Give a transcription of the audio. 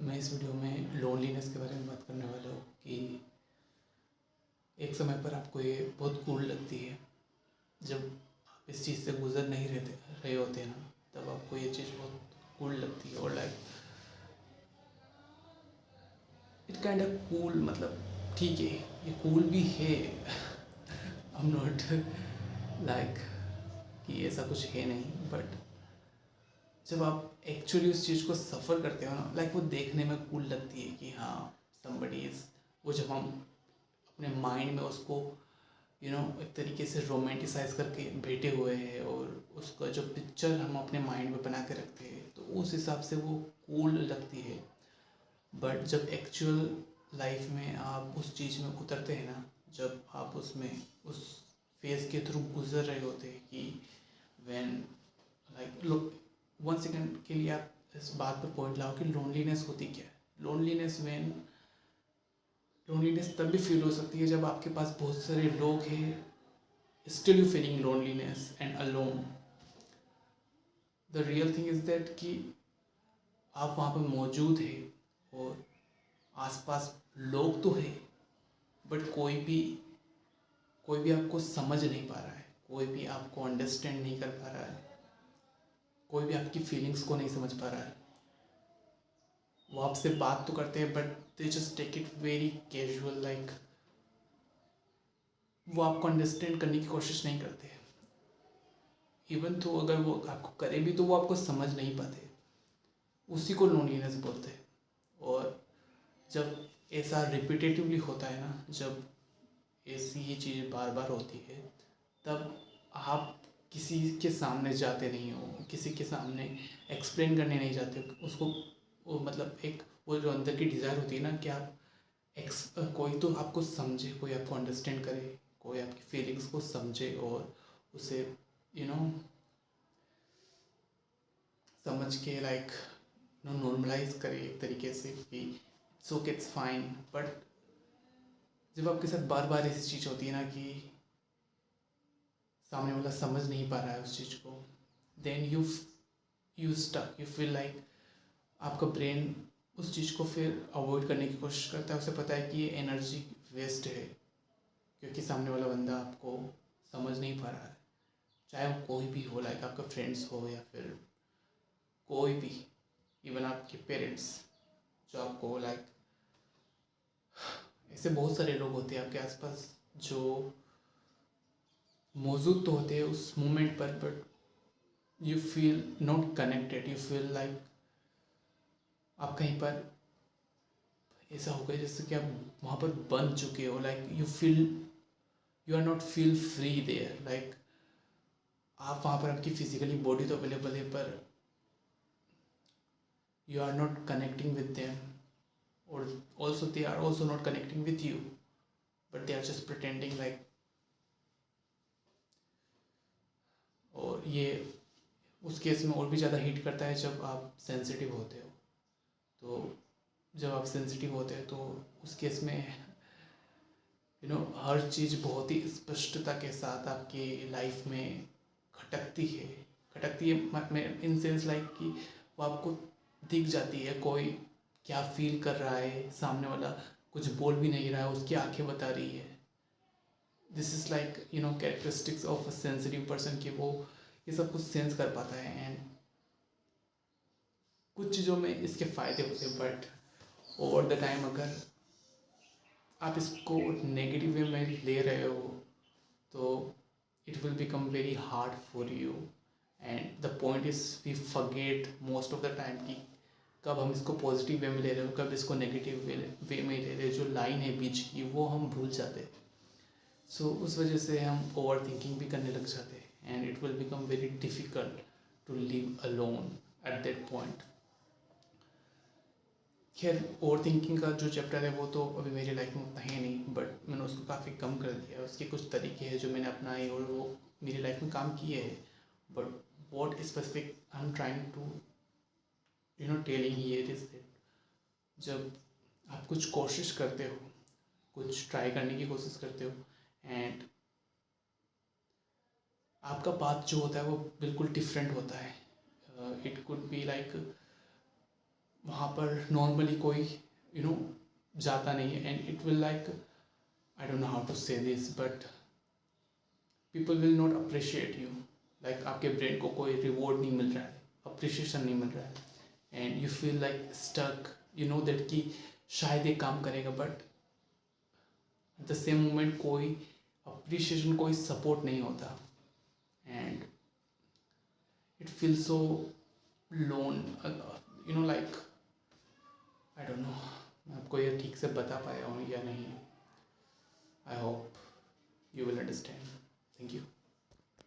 मैं इस वीडियो में लोनलीनेस के बारे में बात करने वाला हूँ कि एक समय पर आपको ये बहुत कूल लगती है। जब आप इस चीज़ से गुजर नहीं रहे होते हैं ना, तब आपको ये चीज़ बहुत कूल लगती है। और like it kind of cool, मतलब ठीक है, ये कूल भी है। आई एम नॉट लाइक कि ऐसा कुछ है नहीं, बट जब आप एक्चुअली उस चीज़ को सफ़र करते हो ना, लाइक वो देखने में कूल लगती है कि हाँ समबडी इज़, वो जब हम अपने माइंड में उसको एक तरीके से रोमांटिसाइज करके बैठे हुए हैं और उसका जो पिक्चर हम अपने माइंड में बना के रखते हैं, तो उस हिसाब से वो कूल लगती है। बट जब एक्चुअल लाइफ में आप उस चीज़ में उतरते हैं ना, जब आप उसमें उस फेज़ के थ्रू गुजर रहे होते हैं कि व्हेन लाइक लुक, 1 सेकंड के लिए आप इस बात पर पॉइंट लाओ कि लोनलीनेस होती क्या है। लोनलीनेस तब भी फील हो सकती है जब आपके पास बहुत सारे लोग हैं, still you feeling loneliness and alone. The real thing is that कि आप वहाँ पर मौजूद है और आसपास लोग तो है, बट कोई भी आपको समझ नहीं पा रहा है, कोई भी आपको अंडरस्टैंड नहीं कर पा रहा है, कोई भी आपकी फीलिंग्स को नहीं समझ पा रहा है। वो आपसे बात तो करते हैं but they just take it very casual, like वो आपको अंडरस्टैंड करने की कोशिश नहीं करते। इवन तो अगर वो आपको करे भी तो वो आपको समझ नहीं पाते। उसी को लोनलीनेस बोलते हैं। और जब ऐसा रिपीटेटिवली होता है ना, जब ऐसी ही चीज़ बार बार होती है, तब आप किसी के सामने जाते नहीं हो, किसी के सामने एक्सप्लेन करने नहीं जाते उसको। वो मतलब एक वो जो अंदर की डिज़ायर होती है ना कि आप कोई तो आपको समझे, कोई आपको अंडरस्टैंड करे, कोई आपकी फीलिंग्स को समझे और उसे यू नो समझ के लाइक नॉर्मलाइज करे एक तरीके से कि it's okay, it's fine. But जब आपके साथ बार बार ऐसी चीज़ होती है ना कि सामने वाला समझ नहीं पा रहा है उस चीज़ को, then you stuck, you feel like आपका ब्रेन उस चीज़ को फिर अवॉइड करने की कोशिश करता है। उसे पता है कि ये एनर्जी वेस्ट है, क्योंकि सामने वाला बंदा आपको समझ नहीं पा रहा है। चाहे वो कोई भी हो, लाइक आपका फ्रेंड्स हो या फिर कोई भी, इवन आपके पेरेंट्स, जो आपको लाइक ऐसे बहुत सारे लोग होते हैं आपके आसपास जो मौजूद तो होते हैं उस मोमेंट पर, but you feel not connected. You feel like आप कहीं पर ऐसा हो गया जैसे कि आप वहाँ पर बंध चुके हो, like you are not feel free there. Like आप वहाँ पर, आपकी फिजिकली बॉडी तो अवेलेबल है, पर you are not connecting with them, और also they are also not connecting with you, but they are just pretending like. और ये उस केस में और भी ज़्यादा हिट करता है जब आप सेंसिटिव होते हो। तो जब आप सेंसिटिव होते हैं तो उस केस में हर चीज़ बहुत ही स्पष्टता के साथ आपकी लाइफ में खटकती है मैं इन सेंस लाइक कि वो आपको दिख जाती है। कोई क्या फील कर रहा है, सामने वाला कुछ बोल भी नहीं रहा है, उसकी आंखें बता रही है। This is like characteristics of a sensitive person, कि वो ये सब कुछ सेंस कर पाता है। एंड कुछ चीज़ों में इसके फ़ायदे होते हैं, बट ओवर द टाइम अगर आप इसको नेगेटिव वे में ले रहे हो तो it will become very hard for you. And the point is we forget most of the time कि कब हम इसको पॉजिटिव वे में ले रहे हो, कब इसको नेगेटिव वे में ले रहे हो। जो लाइन है बीच की वो हम भूल जाते हैं। सो उस वजह से हम ओवर थिंकिंग भी करने लग जाते हैं, and it will become very difficult to live alone at that point. खैर, ओवर थिंकिंग का जो चैप्टर है वो तो अभी मेरी लाइफ में उतना है नहीं, बट मैंने उसको काफ़ी कम कर दिया है। उसके कुछ तरीके हैं जो मैंने अपनाए और वो मेरी लाइफ में काम किए हैं। But what specific I am trying to telling here is that जब आप कुछ कोशिश करते हो, कुछ ट्राई करने की कोशिश करते हो, एंड आपका बात जो होता है वो बिल्कुल डिफरेंट होता है। इट कुड बी लाइक वहाँ पर नॉर्मली कोई जाता नहीं है, and it will like, I don't know how to say this, but people will not appreciate you, like आपके ब्रेन को कोई रिवॉर्ड नहीं मिल रहा है, अप्रिशिएशन नहीं मिल रहा है, and you feel like stuck, you know that कि शायद ये काम करेगा, but at the same moment कोई अप्रिशिएशन, कोई सपोर्ट नहीं होता, and it feel so lone, like I don't know मैं आपको ये ठीक से बता पाया हूँ या नहीं. I hope you will understand. Thank you.